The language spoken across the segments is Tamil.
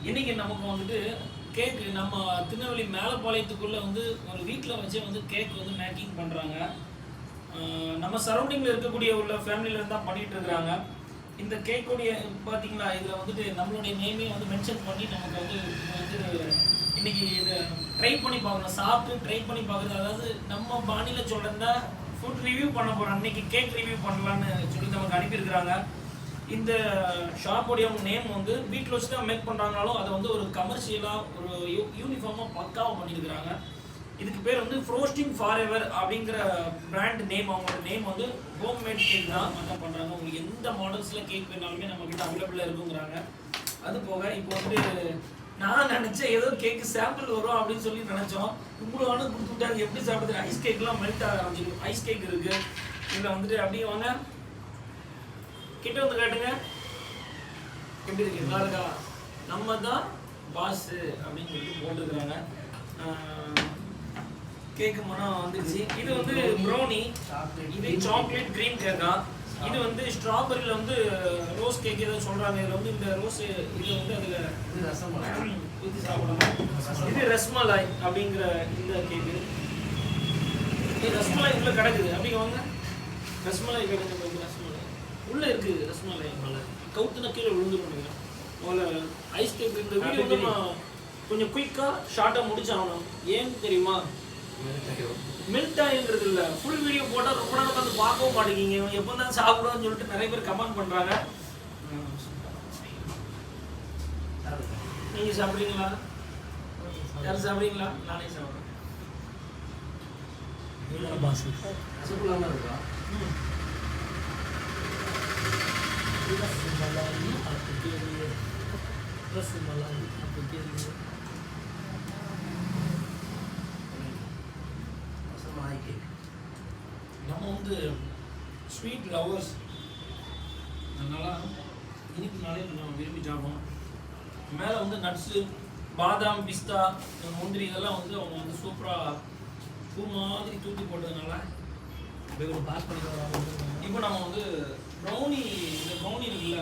இன்னைக்கு நமக்கு வந்துட்டு கேக்கு நம்ம திருநெல்வேலி மேலப்பாளையத்துக்குள்ள வந்து ஒரு வீட்டில் வச்சே வந்து கேக் வந்து மேக்கிங் பண்ணுறாங்க. நம்ம சரௌண்டிங்கில் இருக்கக்கூடிய உள்ள ஃபேமிலியில தான் பண்ணிட்டு இருக்கிறாங்க. இந்த கேக்குடைய பார்த்தீங்களா, இதில் வந்துட்டு நம்மளுடைய நேமே வந்து மென்ஷன் பண்ணி நமக்கு வந்து இன்னைக்கு இதை ட்ரை பண்ணி பார்க்கணும், சாப்பிட்டு ட்ரை பண்ணி பார்க்குறது. அதாவது நம்ம பாணியில் சொல்கிறதா ஃபுட் ரிவ்யூ பண்ண போகிறோம், அன்னைக்கு கேக் ரிவ்யூ பண்ணலான்னு சொல்லி நமக்கு அனுப்பியிருக்கிறாங்க. இந்த ஷாப்போடைய நேம் வந்து வீட்டில் வச்சு தான் மேக் பண்ணுறாங்கனாலும் அதை வந்து ஒரு கமர்ஷியலாக ஒரு யூனிஃபார்மாக பக்காவாக பண்ணியிருக்கிறாங்க. இதுக்கு பேர் வந்து ஃப்ரோஸ்டிங் ஃபார் எவர் அப்படிங்கிற பிராண்ட் நேம். அவங்களோட நேம் வந்து ஹோம் மேட் கேக் தான் அதான் பண்ணுறாங்க. உங்களுக்கு எந்த மாடல்ஸில் கேக் வேணாலுமே நம்மக்கிட்ட அவைலபிளாக இருக்குங்கிறாங்க. அது போக இப்போ வந்து நான் நினச்சேன் ஏதோ கேக்கு சாம்பிள் வரும் அப்படின்னு சொல்லி நினச்சோம். இவ்வளோ கொடுத்து விட்டாங்க. எப்படி சாப்பிடுறது? ஐஸ் கேக்லாம் மெல்ட் ஆக ஆரம்பிச்சிருக்கு. ஐஸ் கேக் இருக்குது. இதில் வந்துட்டு அப்படியே வாங்க, கிட்ட வந்து காட்டுங்க. எப்படி இருக்கு? நல்லா இருக்கா? நம்ம தான் பாஸ் அப்படின்னு சொல்லி போட்டுருக்குறாங்க. கேக்கு மனம் வந்துருச்சு. இது வந்து ப்ரௌனி, இது சாக்லேட் க்ரீம் கேக்கா. இது வந்து ஸ்ட்ராபெரியில் வந்து ரோஸ் கேக் ஏதோ சொல்கிறாங்க. இதில் வந்து இந்த ரோஸ் இது வந்து அதில் ரசமலாய் ஊற்றி சாப்பிடணும். இது ரஸ்மலாய் அப்படிங்கிற இந்த கேக்கு. இது ரஸ்மலாய் உள்ள கிடக்குது. அப்படி வாங்க, ரஸ்மலாய் கிடக்குது. ரஸ்மலாய் உள்ளே இருக்குது. ரஸ்மலாய் மேலே கவுத்துனா கீழே விழுந்து பண்ணுங்க. முதல்ல ஐஸ் கேக் இந்த வீடியோ வந்து நான் கொஞ்சம் குயிக்காக ஷார்ட்டாக முடிச்சாகணும். ஏன்னு தெரியுமா? மெல்ட் ஆகிங்கிறது இல்லை. ஃபுல் வீடியோ போட்டால் ரொம்ப நேரம் வந்து பார்க்கவும் மாட்டேங்கிங்க. எப்போ தான் சாப்பிடுவோம்னு சொல்லிட்டு நிறைய பேர் கமெண்ட் பண்ணுறாங்க. நீங்கள் சாப்பிட்றீங்களா? யாரும் சாப்பிட்றீங்களா? நானே சாப்பிட்றேன். இருக்கா? रसमलाई आपके लिए, रसमलाई आपके लिए, रसमलाई केक. நம்ம வந்து ஸ்வீட் லவர்ஸ், அதனால இனிப்புனாலே நம்ம விரும்பி சாப்பிடுவோம். மேலே வந்து நட்ஸு, பாதாம், பிஸ்தா, முந்திரி இதெல்லாம் வந்து அவங்க வந்து சூப்பராக பூ மாதிரி தூக்கி போட்டதுனால ஒரு பாஸ் பண்ணிக்கலாம். இப்போ நம்ம வந்து ப்ரௌனி, இந்த ப்ரௌனி இருக்குல்ல,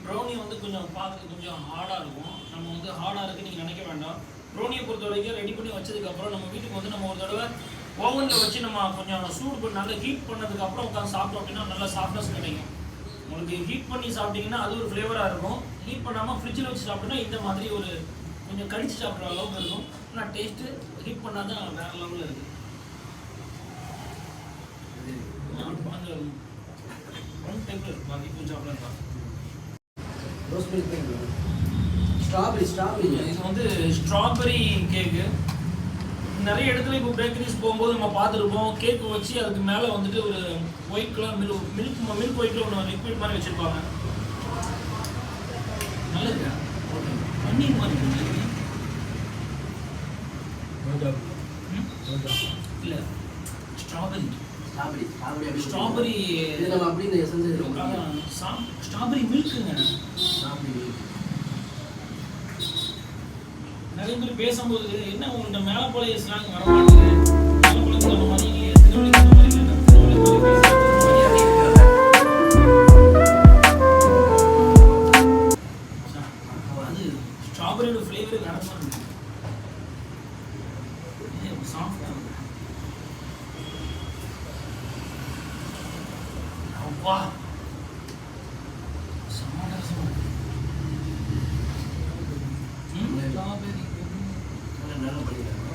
ப்ரௌனி வந்து கொஞ்சம் பார்க்க கொஞ்சம் ஹார்டாக இருக்கும். நம்ம வந்து ஹார்டாக இருக்குன்னு நீங்கள் நினைக்க வேண்டாம். ப்ரௌனியை பொறுத்த வரைக்கும் ரெடி பண்ணி வச்சதுக்கப்புறம் நம்ம வீட்டுக்கு வந்து நம்ம ஒரு தடவை ஓவனில் வச்சு நம்ம கொஞ்சம் சூடு பண்ணி நல்லா ஹீட் பண்ணதுக்கப்புறம் உட்காந்து சாப்பிட்டோம் அப்படின்னா நல்லா சாஃப்ட்னஸ் கிடைக்கும். உங்களுக்கு ஹீட் பண்ணி சாப்பிட்டீங்கன்னா அது ஒரு ஃப்ளேவராக இருக்கும். ஹீட் பண்ணாமல் ஃப்ரிட்ஜில் வச்சு சாப்பிட்டோன்னா இந்த மாதிரி ஒரு கொஞ்சம் கடிச்சு சாப்பிட்ற அளவுக்கு இருக்கும். ஆனால் டேஸ்ட்டு ஹீட் பண்ணால் தான் வேறு லெவலில் இருக்குது. ஒன் டைப்ல இருக்கு. பாக்கி கொஞ்சம் சாப்பிடலாம். ரோஸ் மில்க் கேக், ஸ்ட்ராபெரி இது வந்து ஸ்ட்ராபெரி கேக்கு. நிறைய இடத்துல இப்போ பேக்கரிஸ் போகும்போது நம்ம பார்த்துருப்போம். கேக்கு வச்சு அதுக்கு மேலே வந்துட்டு ஒரு ஒயிட் கலர் மில்க் ஒயிட்டில் ஒன்று லிக்விட் மாதிரி வச்சுருப்பாங்க. நல்லது. பன்னீர் மாதிரி இல்லை, ஸ்ட்ராபெரி இதெல்லாம் அப்படி இந்த எசன்ஸ் ஸ்ட்ராபெரி மில்க்குங்க. நிறைய பேர் பேசும்போது என்ன உங்கள்கிட்ட மேலப்பாளைய ஸ்லாங் வர மாட்டேங்குது, மேலப்பாளையம் சொன்ன மாதிரி அது ஸ்ட்ராபெரியோட ஃப்ளேவர் வேற மாதிரி இருக்கு. சாஃப்டாக இருக்கு. வா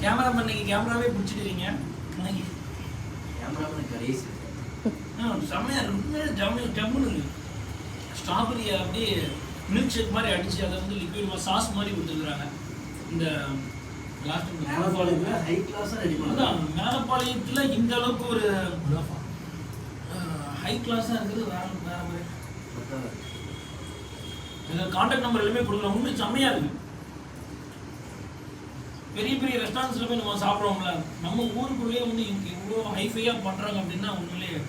கேமராமேன் நீங்கள் கேமராவே பிடிச்சிக்கிறீங்க. செம்மையாக இருக்கு. ஜம்முன்னு இருக்கு. ஸ்ட்ராபெரியை அப்படியே மில்க் ஷேக் மாதிரி அடித்து அதை வந்து லிக்விட் சாஸ் மாதிரி கொடுத்துருக்குறாங்க. இந்த மேலப்பாளையத்தில் இந்த அளவுக்கு ஒரு ஹை கிளாஸாக இருக்குது. வேற மாதிரி எங்கள் கான்டாக்ட் நம்பர் எல்லாமே கொடுக்குறோம். உண்மை செம்மையாக இருக்குது. பெரிய பெரிய ரெஸ்டாரண்ட்ஸில் போய் நம்ம சாப்பிட்றோம்ல, நம்ம ஊருக்குள்ளேயே வந்து இவ்வளோ ஹைஃபையாக பண்ணுறாங்க அப்படின்னா உண்மையிலேயே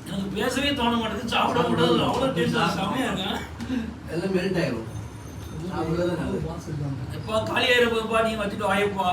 எனக்கு பேசவே தோண மாட்டேங்குது. சாப்பிட கூடாது, அவ்வளோ டேஸ்ட் செம்மையாக இருக்கேன். எல்லாம் மெல்ட் ஆகிடும். எப்போ காலியாயிரம் நீ வச்சுட்டு வாயப்பா.